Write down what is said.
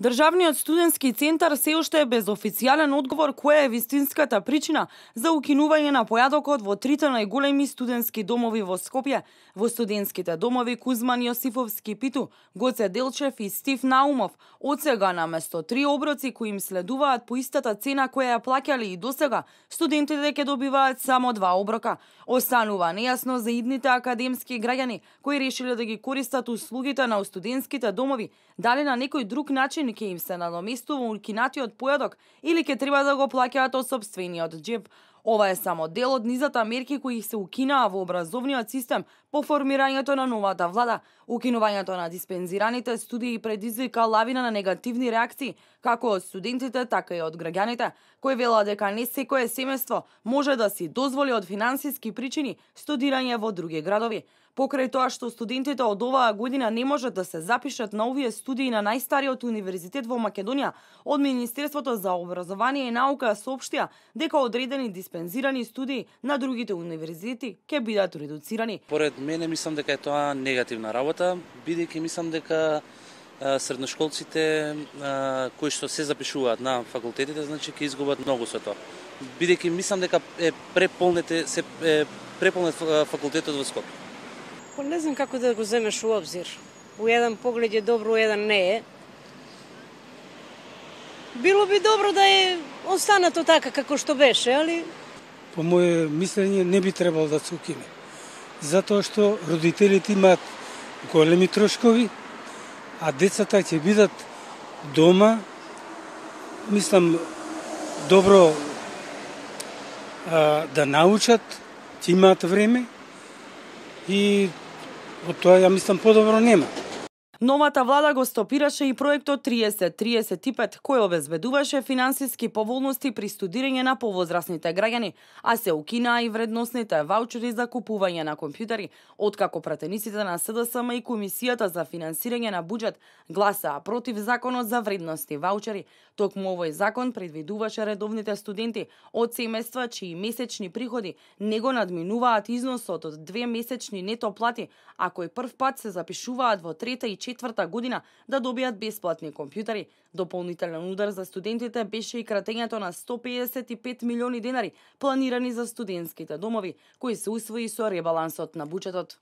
Државниот студентски центар се уште е без официјален одговор која е вистинската причина за укинување на појадокот во трите најголеми студентски домови во Скопје, во студентските домови Кузман Јосифовски Питу, Гоце Делчев и Стив Наумов. Од сега наместо 3 оброци кои им следуваат по истата цена која ја плаќале и досега, студентите ќе добиваат само 2 оброка. Останува нејасно за идните академски граѓани кои решиле да ги користат услугите на студентските домови, дали на некој друг начин ќе им се надоместува укинатиот појадок или ќе треба да го плаќаат од сопствениот џеб. Ова е само дел од низата мерки кои се укинаа во образовниот систем по формирањето на новата влада. Укинувањето на диспензираните студии предизвика лавина на негативни реакции, како од студентите, така и од граѓаните, кои велат дека не секое семејство може да си дозволи од финансиски причини студирање во други градови. Покрај тоа што студентите од оваа година не можат да се запишат на овие студии на најстариот универзитет во Македонија, од Министерството за образование и наука соопштија дека одредени диспензирани студии на другите универзитети ќе бидат редуцирани. Поред мене мислам дека е тоа негативна работа, бидејќи мислам дека средношколците кои што се запишуваат на факултетите, значи ќе изгубат многу со тоа. Бидејќи мислам дека е преполнет факултетот во Скопје. Не знам како да го земеш у обзир. У еден поглед е добро, у еден не е. Било би добро да е останато така како што беше, али... По моје мислење не би требало да се укине. Затоа што родителите имаат големи трошкови, а децата ќе бидат дома, мислам, добро да научат, ќе имаат време и од тоа ја мислам подобро нема. Новата влада го стопираше и проектот 3035, кој обезбедуваше финансиски поволности при студирање на повозрасните граѓани, а се укинаа и вредносните ваучери за купување на компјутери, откако пратениците на СДСМ и Комисијата за финансирање на буџет гласаа против законот за вредности ваучери. Токму овој закон предвидуваше редовните студенти од семејства чии месечни приходи не го надминуваат износот од 2 месечни нето плати, а кои прв пат се запишуваат во трета и четврта година да добијат бесплатни компјутери. Дополнителен удар за студентите беше и кратењето на 155 милиони денари планирани за студентските домови, кои се усвои со ребалансот на буџетот.